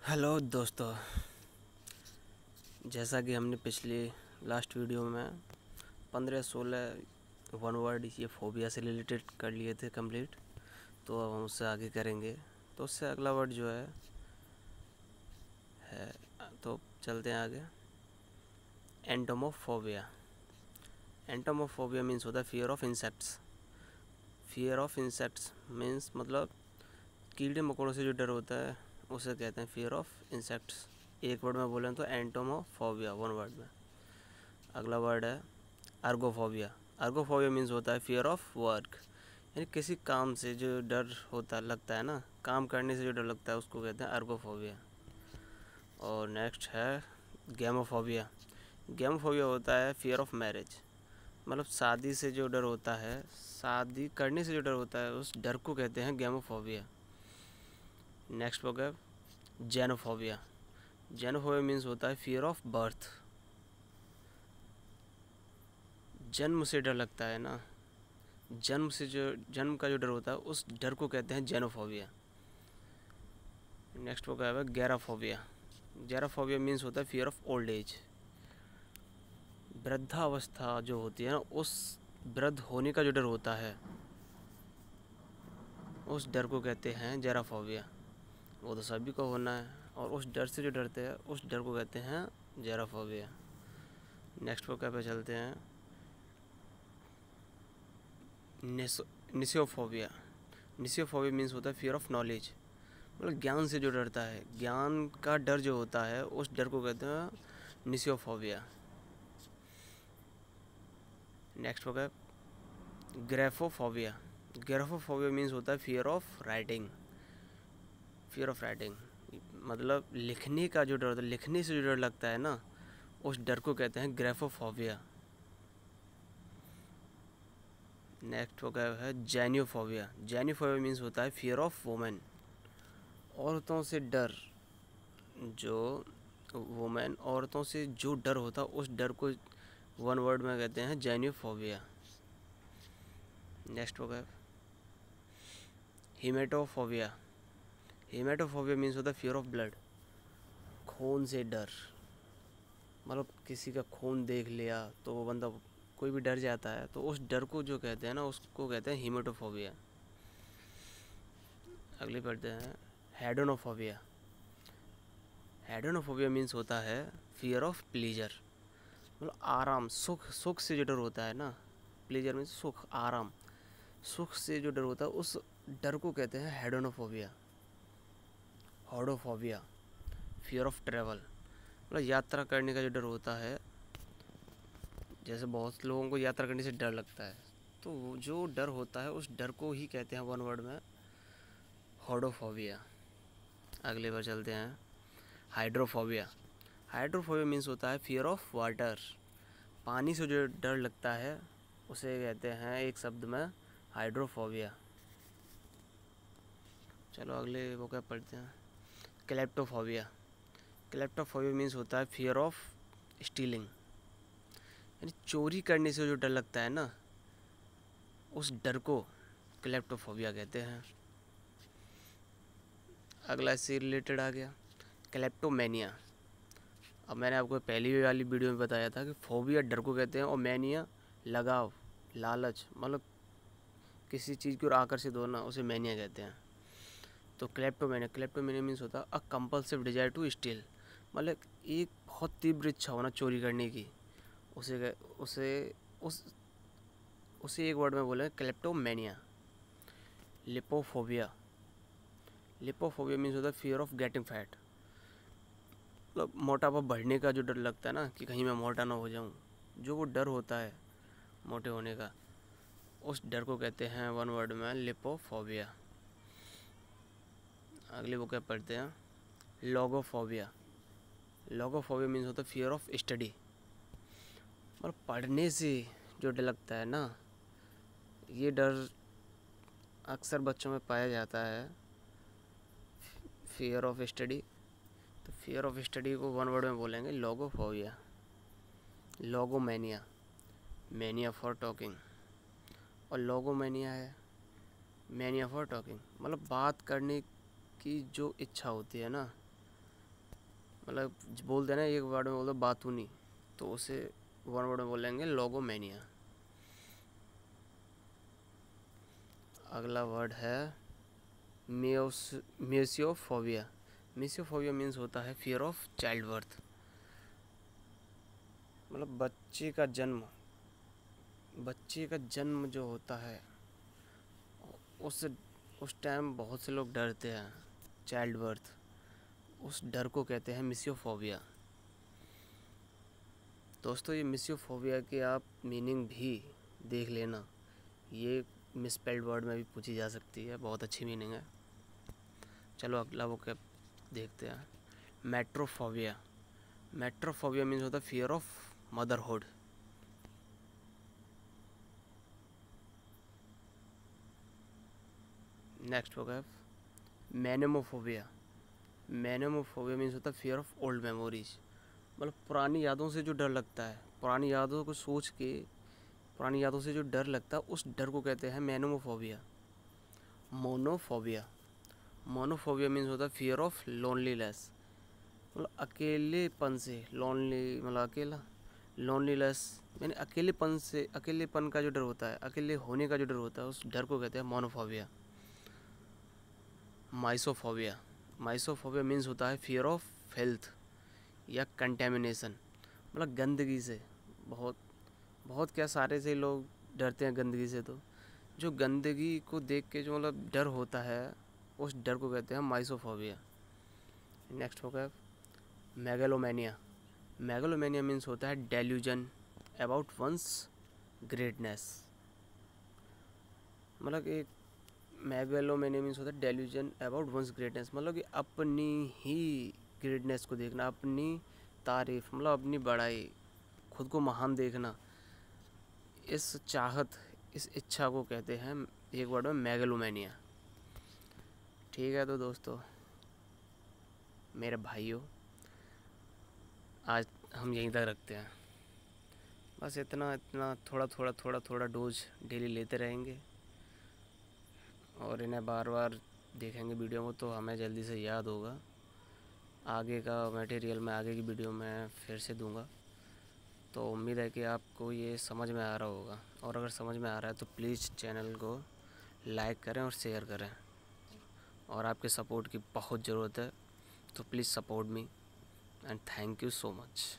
Hello दोस्तों, जैसा कि हमने पिछली लास्ट वीडियो में 15-16 वन वर्ड ये फोबिया से रिलेटेड कर लिए थे कंप्लीट। तो अब हम उससे आगे करेंगे। तो उससे अगला वर्ड जो है तो चलते हैं आगे। एंटोमोफोबिया। एंटोमोफोबिया मीन्स होता है fear of insects. Fear of insects means मतलब कीड़े मकोड़ों से जो डर होता है उसे कहते हैं फियर ऑफ इंसेक्ट्स। एक वर्ड में बोलें तो एंटोमोफोबिया, वन वर्ड में। अगला वर्ड है अर्गोफोबिया। अर्गोफोबिया मीन्स होता है फियर ऑफ वर्क, यानी किसी काम से जो डर होता लगता है ना, काम करने से जो डर लगता है उसको कहते हैं अर्गोफोबिया। और नेक्स्ट है गैमोफोबिया। गैमोफोबिया होता है फियर ऑफ मैरिज, मतलब शादी से जो डर होता है, शादी करने से जो डर होता है उस डर को कहते हैं गैमोफोबिया। नेक्स्ट हो गया जेनोफोबिया। जेनोफोबिया मीन्स होता है फियर ऑफ बर्थ, जन्म से डर लगता है ना, जन्म का जो डर होता है उस डर को कहते हैं जेनोफोबिया। नेक्स्ट हो गया गैराफोबिया। गैराफोबिया मीन्स होता है फियर ऑफ ओल्ड एज, वृद्धावस्था जो होती है ना, उस वृद्ध होने का जो डर होता है उस डर को कहते हैं जेराफोबिया। वो तो सभी को होना है, और उस डर से जो डरते हैं उस डर को कहते हैं जेराफोबिया। नेक्स्ट वो क्या पे चलते हैं निसियोफोबिया। निसियोफोबिया मीन्स होता है फियर ऑफ नॉलेज, मतलब ज्ञान से जो डरता है, ज्ञान का डर जो होता है उस डर को कहते हैं निसियोफोबिया। नेक्स्ट हो गया ग्रेफोफोबिया। ग्रेफोफोबिया मीन्स होता है fear of writing. Fear of writing मतलब लिखने का जो डर होता है, लिखने से जो डर लगता है ना उस डर को कहते हैं ग्रेफोफोबिया। नेक्स्ट हो गया है जेनियोफोबिया। जेनियोफोबिया मीन्स होता है फियर ऑफ वुमेन, औरतों से डर। जो वुमेन औरतों से जो डर होता है उस डर को वन वर्ड में कहते हैं जेनियोफोबिया। नेक्स्ट हो गया हीमेटोफोबिया। हीमेटोफोबिया मीन्स होता है फियर ऑफ ब्लड, खून से डर, मतलब किसी का खून देख लिया तो वो बंदा कोई भी डर जाता है, तो उस डर को जो कहते हैं ना उसको कहते हैं हीमेटोफोबिया। अगली पढ़ते हैं हेडोनोफोबिया। हेडोनोफोबिया मीन्स होता है फियर ऑफ प्लीजर, मतलब आराम, सुख से जो डर होता है ना, प्लीजर मीन्स सुख, आराम, सुख से जो डर होता है उस डर को कहते हैं हेडोनोफोबिया। हॉडोफोबिया फियर ऑफ ट्रेवल, मतलब यात्रा करने का जो डर होता है, जैसे बहुत लोगों को यात्रा करने से डर लगता है, तो वो जो डर होता है उस डर को ही कहते हैं वन वर्ड में हॉडोफोबिया। अगले बार चलते हैं हाइड्रोफोबिया। हाइड्रोफोबिया मीन्स होता है फियर ऑफ वाटर, पानी से जो डर लगता है उसे कहते हैं एक शब्द में हाइड्रोफोबिया। चलो अगले वो क्या पढ़ते हैं क्लेप्टोफोबिया। क्लेप्टोफोबिया मीन्स होता है फियर ऑफ स्टीलिंग, यानी चोरी करने से जो डर लगता है ना उस डर को क्लेप्टोफोबिया कहते हैं। अगला इससे रिलेटेड आ गया क्लेप्टोमेनिया। अब मैंने आपको पहली वाली वीडियो में बताया था कि फोबिया डर को कहते हैं और मैनिया लगाव, लालच, मतलब किसी चीज़ की ओर आकर्षित होना, उसे मैनिया कहते हैं। तो क्लेप्टोमेनिया मीन्स होता है अ कंपल्सिव डिजायर टू स्टील, मतलब एक बहुत तीव्र इच्छा होना चोरी करने की, उसे उसे उस उसे एक वर्ड में बोले क्लेप्टोमेनिया। लिपोफोबिया। लिपोफोबिया मीन्स होता है फियर ऑफ गेटिंग फैट, मतलब मोटापा बढ़ने का जो डर लगता है ना कि कहीं मैं मोटा ना हो जाऊं, जो वो डर होता है मोटे होने का, उस डर को कहते हैं वन वर्ड में लिपोफोबिया। अगली वो क्या पढ़ते हैं लोगोफोबिया। लोगोफोबिया मीन्स होता है फियर ऑफ स्टडी, मतलब पढ़ने से जो डर लगता है ना, ये डर अक्सर बच्चों में पाया जाता है, फियर ऑफ स्टडी। तो फियर ऑफ स्टडी को वन वर्ड में बोलेंगे लोगोफोबिया। लोगोमेनिया, मैनिया फॉर टॉकिंग, और लोगोमेनिया है मैनिया फॉर टॉकिंग, मतलब बात करने की जो इच्छा होती है ना, मतलब बोलते हैं ना, एक वर्ड में बोल दो बातूनी, तो उसे वन वर्ड में बोलेंगे लोगोमेनिया। अगला वर्ड है मियोसियोफोबिया। मियोसियोफोबिया मीन्स होता है फियर ऑफ चाइल्ड बर्थ, मतलब बच्चे का जन्म जो होता है उस उस टाइम बहुत से लोग डरते हैं। चाइल्ड बर्थ, उस डर को कहते हैं मियोसियोफोबिया। दोस्तों, ये मियोसियोफोबिया की आप मीनिंग भी देख लेना, ये मिसस्पेल्ड वर्ड में भी पूछी जा सकती है, बहुत अच्छी मीनिंग है। चलो अगला वो क्या देखते हैं। मेट्रोफोबिया। मेट्रोफोबिया मीन्स होता है फियर ऑफ मदरहुड। नेक्स्ट होगा मैनेमोफोबिया। मैनेमोफोबिया मीन्स होता है फियर ऑफ ओल्ड मेमोरीज, मतलब पुरानी यादों से जो डर लगता है, पुरानी यादों को सोच के, पुरानी यादों से जो डर लगता है उस डर को कहते हैं मैनेमोफोबिया। मोनोफोबिया। मोनोफोबिया मीन्स होता है फियर ऑफ लोनलीनेस, मतलब अकेलेपन से, लोनली मतलब अकेला, लोनलीनेस यानी अकेलेपन से, अकेलेपन का जो डर होता है, अकेले होने का जो डर होता है, उस डर को कहते हैं मोनोफोबिया। माइसोफोबिया। माइसोफोबिया मीन्स होता है फियर ऑफ हेल्थ या कंटेमिनेशन, मतलब गंदगी से। बहुत बहुत क्या सारे से लोग डरते हैं गंदगी से, तो जो गंदगी को देख के जो मतलब डर होता है उस डर को कहते हैं माइसोफोबिया। नेक्स्ट होगा मेगालोमेनिया। मेगालोमेनिया मीन्स होता है डेल्यूजन अबाउट वंस ग्रेटनेस, मतलब एक मेगालोमेनिया मीन्स होता है डेल्यूजन अबाउट वंस ग्रेटनेस, मतलब कि अपनी ही ग्रेटनेस को देखना, अपनी तारीफ, मतलब अपनी बड़ाई, खुद को महान देखना, इस चाहत, इस इच्छा को कहते हैं एक वर्ड में मेगालोमेनिया। ठीक है, तो दोस्तों मेरे भाइयों, आज हम यहीं तक रखते हैं। बस इतना इतना थोड़ा थोड़ा डोज डेली लेते रहेंगे और इन्हें बार बार देखेंगे वीडियो को, तो हमें जल्दी से याद होगा। आगे का मटेरियल मैं आगे की वीडियो में फिर से दूंगा, तो उम्मीद है कि आपको ये समझ में आ रहा होगा, और अगर समझ में आ रहा है तो प्लीज़ चैनल को लाइक करें और शेयर करें, और आपके सपोर्ट की बहुत ज़रूरत है, तो please support me and thank you so much.